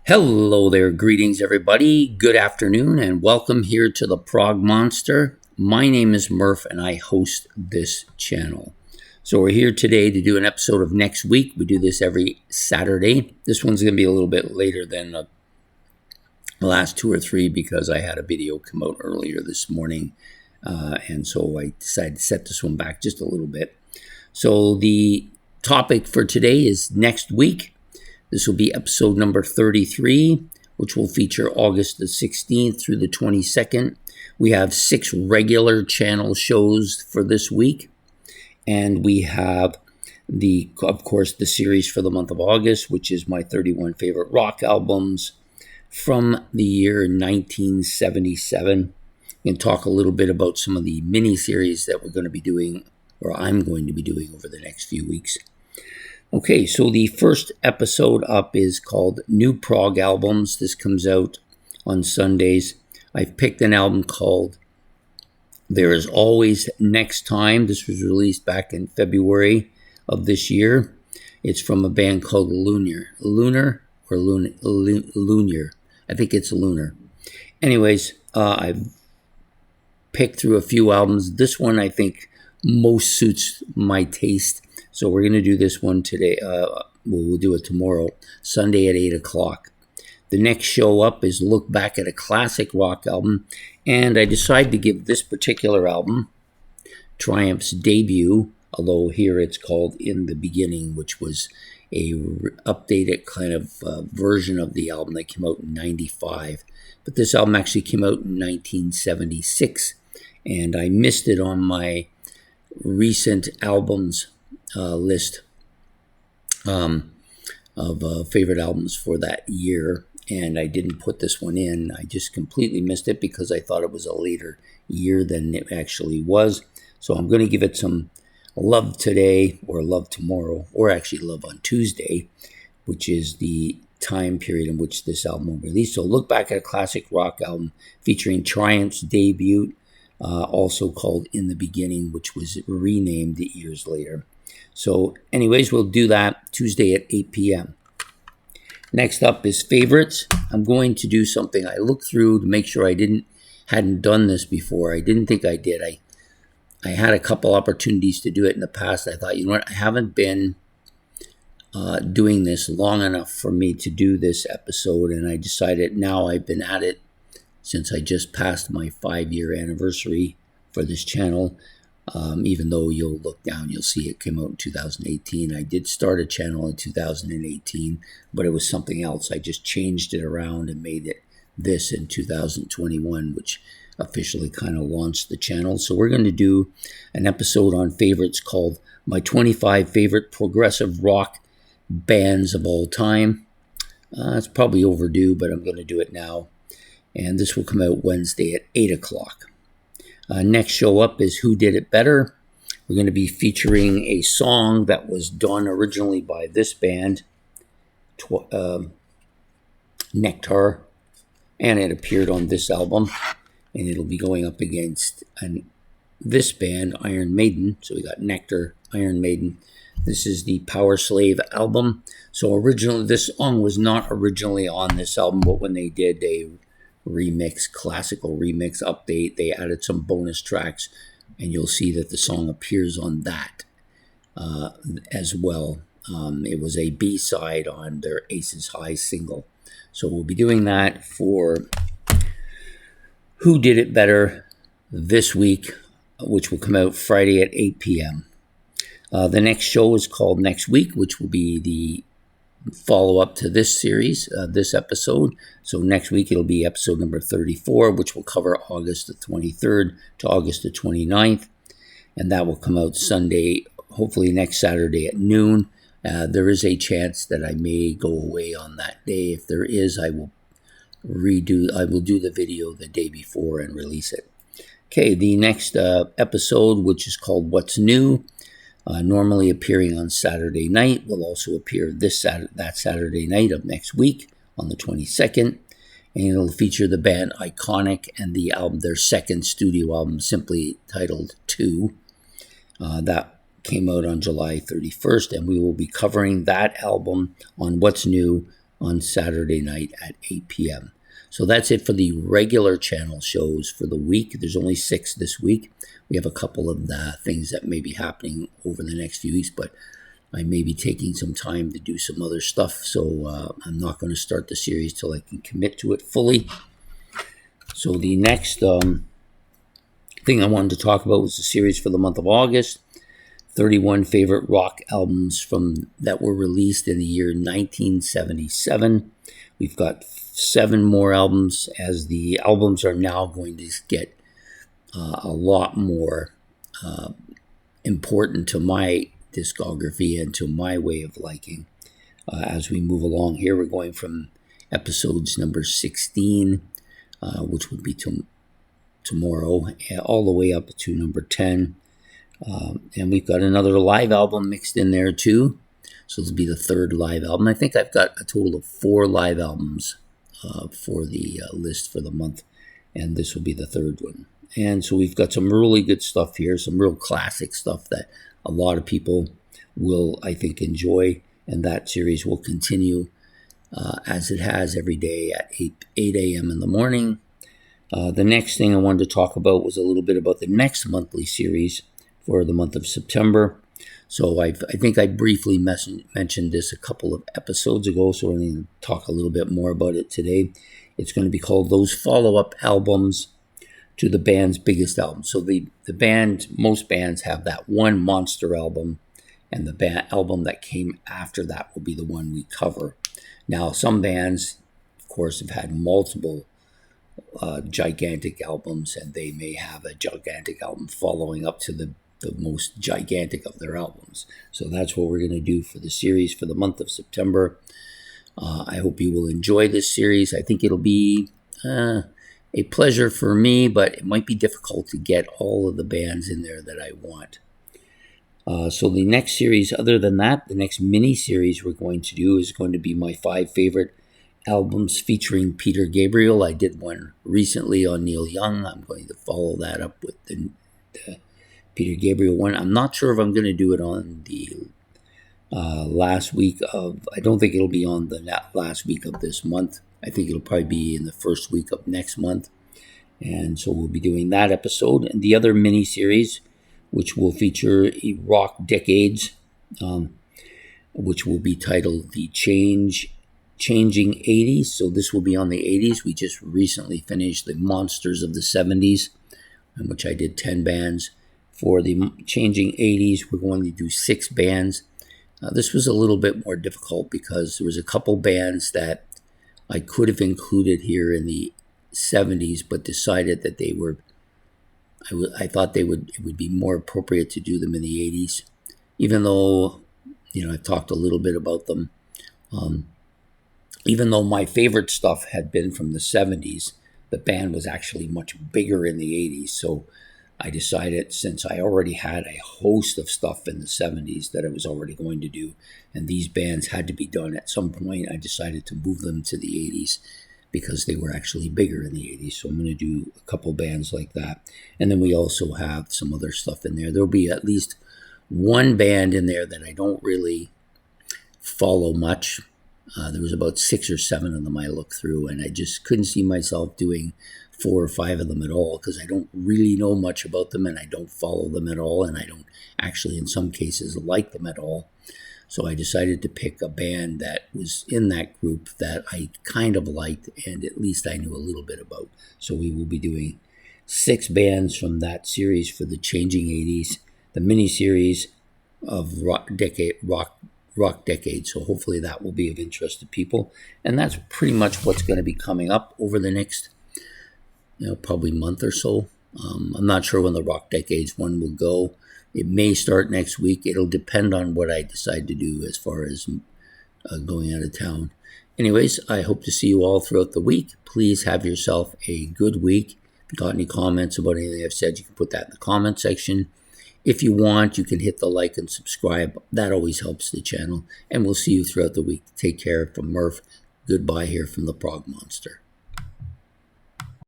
Hello there, greetings everybody. Good afternoon and welcome here to the Prog Monster. My name is Murph and I host this channel. So we're here today to do an episode of next week. We do this every Saturday. This one's going to be a little bit later than the last two or three because I had a video come out earlier this morning. And so I decided to set this one back just a little bit. So the topic for today is next week. This will be episode number 33, which will feature August the 16th through the 22nd. We have 6 regular channel shows for this week. And we have, of course, the series for the month of August, which is my 31 favorite rock albums from the year 1977. We can talk a little bit about some of the mini-series that we're going to be doing, or I'm going to be doing over the next few weeks. Okay, so the first episode up is called New Prog Albums. This comes out on Sundays. I've picked an album called There Is Always Next Time. This was released back in February of this year. It's from a band called Lunar. I think it's Lunar. Anyways, I've picked through a few albums. This one I think most suits my taste. So we're going to do this one today. We'll do it tomorrow, Sunday at 8 o'clock. The next show up is Look Back at a Classic Rock Album. And I decided to give this particular album Triumph's debut, although here it's called In the Beginning, which was a updated kind of version of the album that came out in 95. But this album actually came out in 1976. And I missed it on my recent albums list of favorite albums for that year, and I didn't put this one in. I just completely missed it because I thought it was a later year than it actually was. So I'm going to give it some love today, or love tomorrow, or actually love on Tuesday, which is the time period in which this album will release. So Look Back at a Classic Rock Album featuring Triumph's debut, also called In the Beginning, which was renamed years later. So anyways, we'll do that Tuesday at 8 p.m. Next up is favorites. I'm going to do something I looked through to make sure I hadn't done this before. I didn't think I did. I had a couple opportunities to do it in the past. I thought, you know what, I haven't been doing this long enough for me to do this episode, and I decided now I've been at it since I just passed my 5-year anniversary for this channel. Even though you'll look down, you'll see it came out in 2018. I did start a channel in 2018, but it was something else. I just changed it around and made it this in 2021, which officially kind of launched the channel. So we're going to do an episode on favorites called My 25 Favorite Progressive Rock Bands of All Time. It's probably overdue, but I'm going to do it now. And this will come out Wednesday at 8 o'clock. Next show up is Who Did It Better. We're going to be featuring a song that was done originally by this band, Nectar, and it appeared on this album, and it'll be going up against this band, Iron Maiden. So we got Nectar, Iron Maiden. This is the Power Slave album. So originally, this song was not originally on this album, but when they did, they classical remix update, they added some bonus tracks, and you'll see that the song appears on that as well. It was a B-side on their Aces High single. So we'll be doing that for Who Did It Better this week, which will come out Friday at 8 p.m. The next show is called Next Week, which will be the follow-up to this series, this episode. So next week it'll be episode number 34, which will cover August the 23rd to August the 29th. And that will come out Sunday, hopefully next Saturday at noon. There is a chance that I may go away on that day. If there is, I will do the video the day before and release it. Okay, the next episode, which is called What's New, normally appearing on Saturday night, will also appear that Saturday night of next week on the 22nd, and it'll feature the band Iconic and the album, their second studio album, simply titled 2. That came out on July 31st, and we will be covering that album on What's New on Saturday night at 8 p.m. So that's it for the regular channel shows for the week. There's only 6 this week. We have a couple of things that may be happening over the next few weeks, but I may be taking some time to do some other stuff, so I'm not going to start the series till I can commit to it fully. So the next thing I wanted to talk about was the series for the month of August. 31 favorite rock albums that were released in the year 1977. We've got 7 more albums, as the albums are now going to get a lot more important to my discography and to my way of liking. As we move along here, we're going from episodes number 16, which will be tomorrow, all the way up to number 10. And we've got another live album mixed in there too. So this will be the 3rd live album. I think I've got a total of 4 live albums for the list for the month, and this will be the 3rd one. And so we've got some really good stuff here, some real classic stuff that a lot of people will, I think, enjoy. And that series will continue as it has every day at 8 a.m. in the morning. The next thing I wanted to talk about was a little bit about the next monthly series for the month of September. So I think I briefly mentioned this a couple of episodes ago, so we're going to talk a little bit more about it today. It's going to be called Those Follow-Up Albums to the Band's Biggest Album. So most bands have that one monster album, and the album that came after that will be the one we cover. Now, some bands, of course, have had multiple gigantic albums, and they may have a gigantic album following up to the most gigantic of their albums. So that's what we're going to do for the series for the month of September. I hope you will enjoy this series. I think it'll be a pleasure for me, but it might be difficult to get all of the bands in there that I want. So the next series, other than that, the next mini series we're going to do is going to be my 5 favorite albums featuring Peter Gabriel. I did one recently on Neil Young. I'm going to follow that up with the Peter Gabriel one. I'm not sure if I'm going to do it on the last week of, I don't think it'll be on the last week of this month. I think it'll probably be in the first week of next month. And so we'll be doing that episode. And the other mini series, which will feature rock decades, which will be titled The Changing 80s. So this will be on the 80s. We just recently finished the Monsters of the 70s, in which I did 10 bands. For the Changing 80s, we're going to do 6 bands. This was a little bit more difficult because there was a couple bands that I could have included here in the 70s, but decided that they were, I thought it would be more appropriate to do them in the 80s, even though, I've talked a little bit about them. Even though my favorite stuff had been from the 70s, the band was actually much bigger in the 80s. So I decided, since I already had a host of stuff in the 70s that I was already going to do, and these bands had to be done at some point, I decided to move them to the 80s because they were actually bigger in the 80s. So I'm going to do a couple bands like that. And then we also have some other stuff in there. There'll be at least one band in there that I don't really follow much. There was about 6 or 7 of them I looked through, and I just couldn't see myself doing 4 or 5 of them at all because I don't really know much about them, and I don't follow them at all, and I don't actually, in some cases, like them at all. So I decided to pick a band that was in that group that I kind of liked and at least I knew a little bit about. So we will be doing 6 bands from that series for the Changing 80s, the mini-series of rock decade. So hopefully that will be of interest to people. And that's pretty much what's going to be coming up over the next, probably month or so. I'm not sure when the rock decades one will go. It may start next week. It'll depend on what I decide to do as far as going out of town. Anyways, I hope to see you all throughout the week. Please have yourself a good week. If you got any comments about anything I've said, you can put that in the comment section. If you want, you can hit the like and subscribe. That always helps the channel. And we'll see you throughout the week. Take care. From Murph, goodbye here from the Prog Monster.